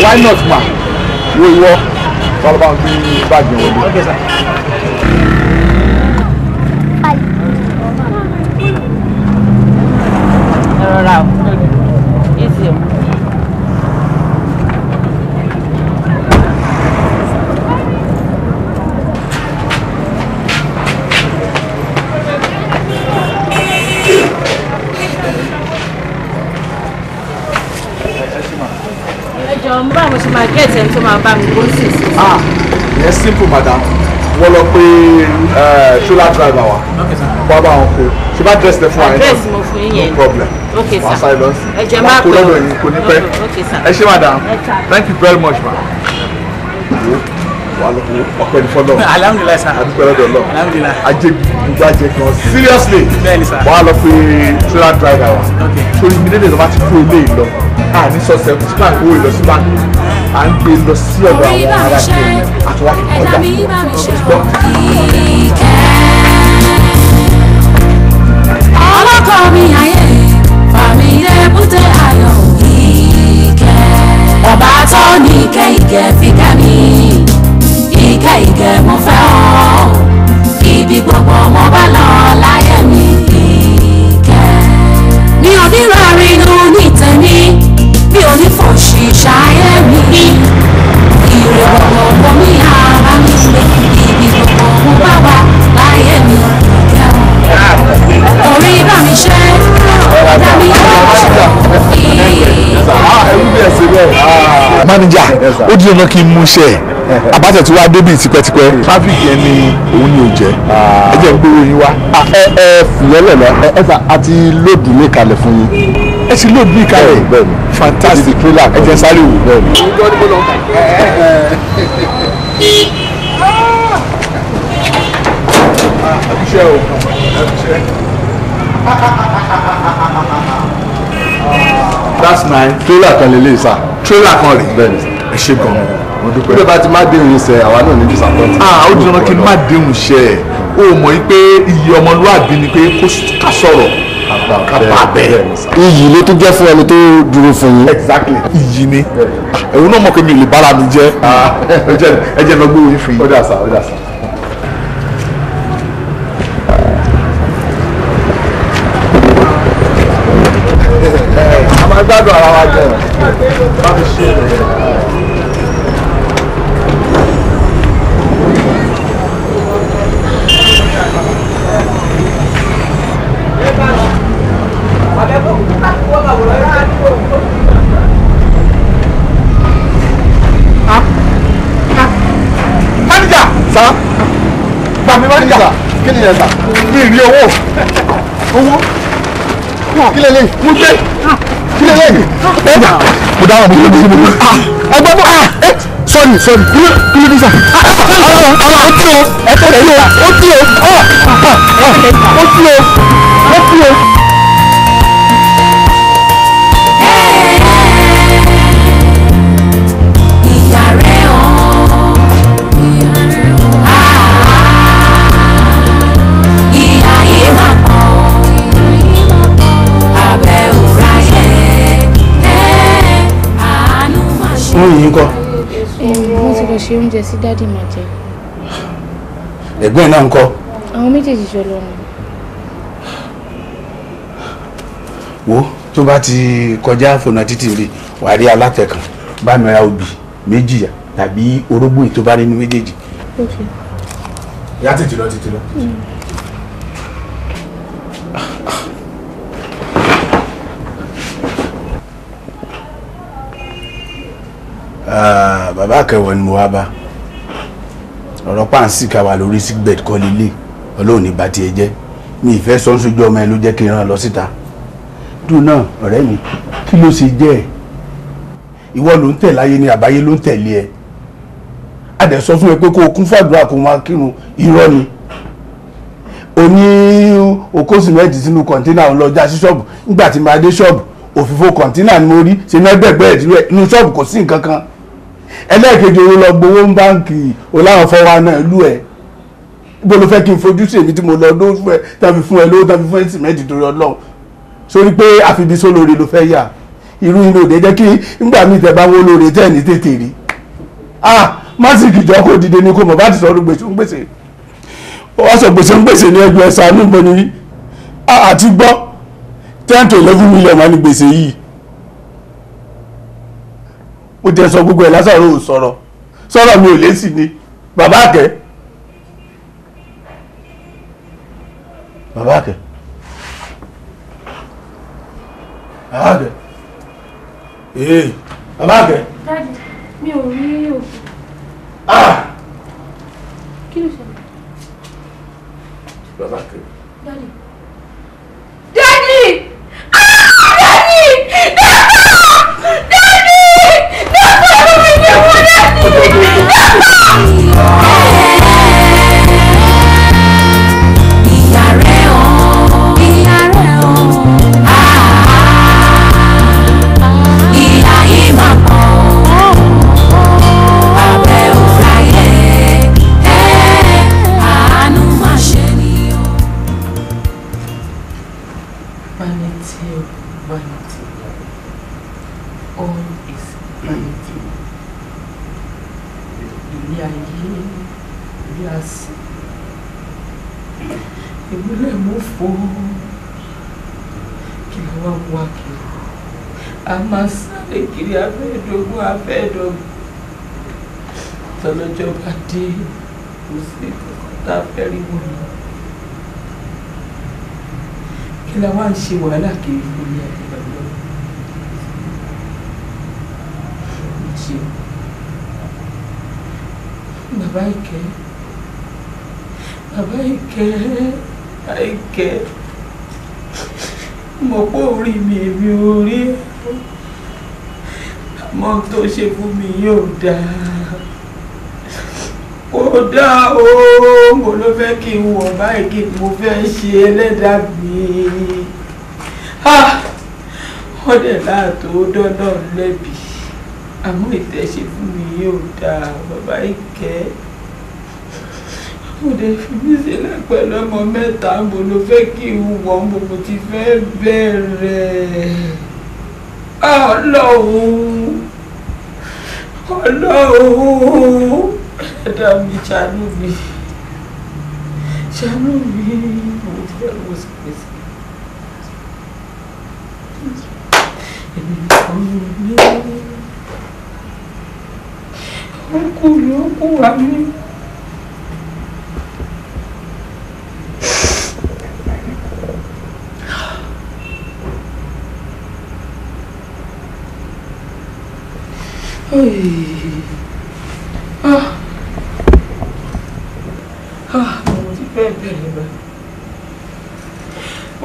why not ma wo ìwọ fọlọ́ bá ń gbé báàgì wọlé. Okay sir. Rọra o easy o. Mo bá mo ṣe máa get ẹni tó máa bá mi bó sì sí. Yes, simple madam. Wọ́n lọ pé trailer driver wa. Wọ́n bá wọn pé ṣe bá dress lẹ fún wa. Address mo fún yín yẹn. No problem. Okay sir. Wàá sáré lọ sí. Ẹ jẹ́ máa pẹ́. Wọ́n kó lọ́dọ̀ yín kò ní pẹ́. Okay sir. Ẹ ṣé madam. Thank you very much ma. Wàá lọ ọpẹ́ ní fọlọ́. Alhamdulillah sir. Adúpẹ́ lọ́dọ̀ lọ. Alhamdulillah. Ajé gbogbo ajé kan seriously. Bẹ́ẹ̀ni sir. Wọ́n á lọ pé trailer driver wa. Okay. Torí mi lédè ló bá ti kó ilé ìlọ. Ní sọ́sẹ̀ kò sí máa kó ìlọ sí báńkì. À ń gbé lọ sí ọ̀dọ̀ àwọn ará tó yẹn àti wá ọjà. Ọlọ́kọ̀ mi ayé fàmí lébùté ayọ̀ ìkẹ́. Ọba tó ní ìkẹ́ ìkẹ́ fi kẹ́ mi. Ìkẹ́ ìkẹ́ mo fẹ́ ọ́. Ibi gbogbo mo bá lọ láyé mi ìkẹ́. Mi ò ní rọrin inú ní tèmi. Mi ò ní fòṣì ṣayé mi. Ire gbogbo mi àbá mi gbé. Ibi gbogbo mo bá wà láyé mi ìkẹ́. Orí bá mi ṣe, ọ̀dà mi yóò Manager, ó di ọ̀nà kí n mú iṣẹ́ àbátẹ̀ tí wàá débì tipẹ́tipẹ́ traffic yẹn ni òun ni ò jẹ́ ẹ jẹ́ ń gbówó yín wá. ẹ fìyẹ́lẹ̀ lọ ẹ sà a ti lóòdù ní kalẹ̀ fún yín. ẹ ti lóòdù ní kalẹ̀ fantastic ẹ jẹ́ sáré wò bẹ́ẹ̀ ni. That's nice. trailer kan lè lè sà. Trailer kan rè. bẹ́ẹ̀ ni sà. Ẹ ṣe gan-an. Mo dúpẹ́. bí o bá ti má dé òyìn sẹ àwa náà ní disappoint. Ó di ọ̀nà kí n má déhùn ṣe ẹ̀. O mọ̀ yí pé iye ọmọlúwàbí ni pé ká sọ̀rọ̀ ká bá bẹ́ẹ̀. iyì ló tún jẹ́ fún ẹni tó dúró fún yín. Exactly. Iyì ni. Ẹ̀rù náà mọ̀ pé mi ò lè bára mi jẹ́. Ẹ jẹ́ lọ gbé oyin fún yín. ó dà sà ó dà sà. A máa gbádùn ara wa jẹ. Bá mi ṣe é. Manager! Sá! Gbàmí manager! kí ni yẹn sà. Mi ì rí owó. Owó. kí lè lè. Mo gbé. kí lè lè. Mo dáhùn mo gbé. ẹgbẹ́ bọ́ Sorry. kí ló dé sà. Ó tí o. ẹ tẹ̀lé yìí ó tí o. ó tí o. ìyá rẹ̀ ọ́. Ìyá yìí máa pọ̀. Abẹ́ òrà yẹn. Àánú máa ṣe. wọ́n yìí ń kọ́. Wọ́n ti lọ ṣe oúnjẹ sí dádì máa jẹ. ẹ̀gbọ́n ẹ̀ náà ń kọ́. Àwọn méjèèjì jọ lọ ni. wo tó bá ti kọjá fònà títì rí wàá rí alátẹ̀kàn bá mi ra obì méjì tàbí orógbó tó bá nínú méjèèjì. Okay. ìyá tètè lọ. bàbá akẹwọ ni mo wá bá ọ̀rọ̀ pàǹsì ká wà lórí sickbed kọ́ lílé ọlọ́run ní bá tiẹ̀ jẹ́ mi ìfẹ́ sọ ń sojú ọmọ ẹ ló jẹ́ kí n rán lọ síta dùn náà ọ̀rẹ́ mi kí ló ṣe jẹ́ ẹ̀ ìwọ ló ń tẹ̀ láyé ní àbáyé ló ń tẹ̀lé ẹ a dẹ̀ sọ fún ẹ pé kó o kún fàdúrà kó o máa kírun irọ́ ni o ní okó sìmẹ́ǹtì sínú kọ̀ńténà lọ já sí ṣọ́ọ̀bù nígbà tí máa dé ṣọ́ọ̀bù òfìfo kọ̀ńténà ni mo rí ṣe náà gbẹ̀gbẹ́ ẹ̀ inú ṣọ́ọ̀bù kò sí nǹkan kan ẹlẹ́ẹ̀kejì owó lọ gbowó ń báǹkì oláwọ̀ fọwọ́ náà lú ẹ̀ ibo ló fẹ́ kí n fojú sí èmi tí mo lọ ló fún ẹ tàbí fún ẹ lówó tàbí fún ẹ sìmẹ́ǹtì torí ọlọ́run sórí pé àfibí sólórí ló fẹ́ yà irú inú òde jẹ́ kí nígbà míì tẹ́ bá wó lóore tẹ́ ní tètè rí má sì kìjọ kó dìde ní kó mọ̀ bá ti sọ̀rọ̀ gbèsè ń gbèsè ó wá sọ gbèsè ń gbèsè ní ẹgbẹ́ ẹ̀sán níbo ni àti gbọ́ 10 to 11 million wà ní gbèsè yìí ó jẹ́ sọ gbogbo ẹ̀ lásàrò ò sọ̀rọ̀ mi ò lé sí ni bàbá àkẹ́ bàbá àkẹ́ Daddy, mi ò rí òkú. Kí ló ṣẹlẹ̀? bàbá àkẹ́. Daddy. Daddy! Daddy! Tọ́lọ́jọ́ bá dé kò sí tá a fẹ́ rí wọn lọ. Kí la wá ń ṣe wàhálà kiri fún ní àgbàdo? Ṣé bàbá Ìkẹ́ mọ̀ pé orí mi èmi ò rí ẹ̀ àmọ́ tó ṣe fún mi yóò dáa. Kò dáa o, mo ló fẹ́ kí n wọ̀ báyìí kí mo fẹ́ ṣe ẹlẹ́dàá mi. Wọ́n dẹ̀ láàtò dọ́nà lẹ́bi àmọ́ ìtẹ̀ṣe fún mi yóò dáa bàbá Ìkẹ́. Mo dẹ̀ fi mí sílẹ̀ pẹ̀lú ọmọ mẹ́ta mo ló fẹ́ kí n wọ̀ mo ti fẹ́ bẹ̀rẹ̀. Ọlọ́run ẹ̀dá mi ṣàánú mi mo ti fẹ́ lọ́wọ́ sí pèsè èmi nìkan ní ọkùnrin wa ní.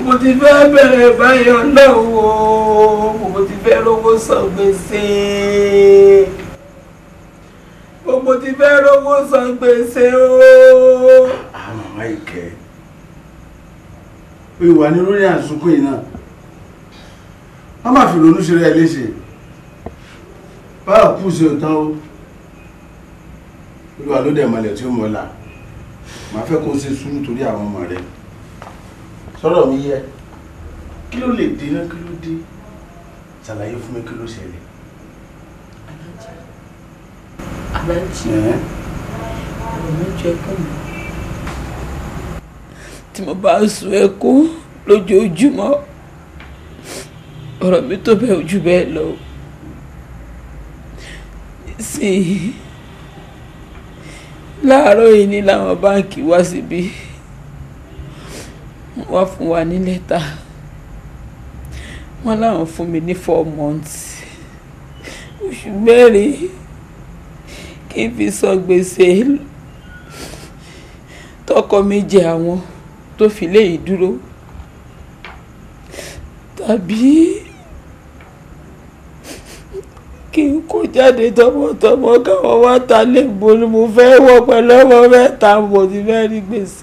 Mo ti fẹ́ bẹ̀rẹ̀ báyìí ọlọ́wọ́ mo ti fẹ́ rówó san gbèsè mo ti fẹ́ rówó san gbèsè o. Màmá Ìkẹ́ ìwà ní lórí àsùnkún yìí náà wọ́n máa fi ronú ṣe rẹ̀ léṣe báà kú sí òtán ó olúwa ló dẹ̀ mọ̀lẹ̀ tí ó mọ̀lá máa fẹ́ kó ṣe sùúrù torí àwọn ọmọ rẹ̀ sọ̀rọ̀ mi yẹ kí ló lè dé náà kí ló dé ṣàlàyé fún mi kí ló ṣẹlẹ̀. Aláàjì ọ̀rọ̀ mi jẹ́ ẹkún mi tí mo bá sun ẹkún lójoojúmọ́ ọ̀rọ̀ mi tó bẹ́ẹ̀ ojú bẹ́ẹ̀ lọ sí láàárọ̀ yìí ní làwọn báǹkì wá síbí wọ́n fún wa ní lẹ́tà wọ́n láwọn fún mi ní 4 months oṣù mẹ́rin kí n fi san gbèsè tọkọ mi jẹ àwọn tó fi léyìí dúró tàbí kí n kó jáde tọmọtọmọ káwọn wá ta lè bolú mo fẹ́ wọ pẹ̀lú ọmọ mẹ́ta mo ti fẹ́ rí gbèsè.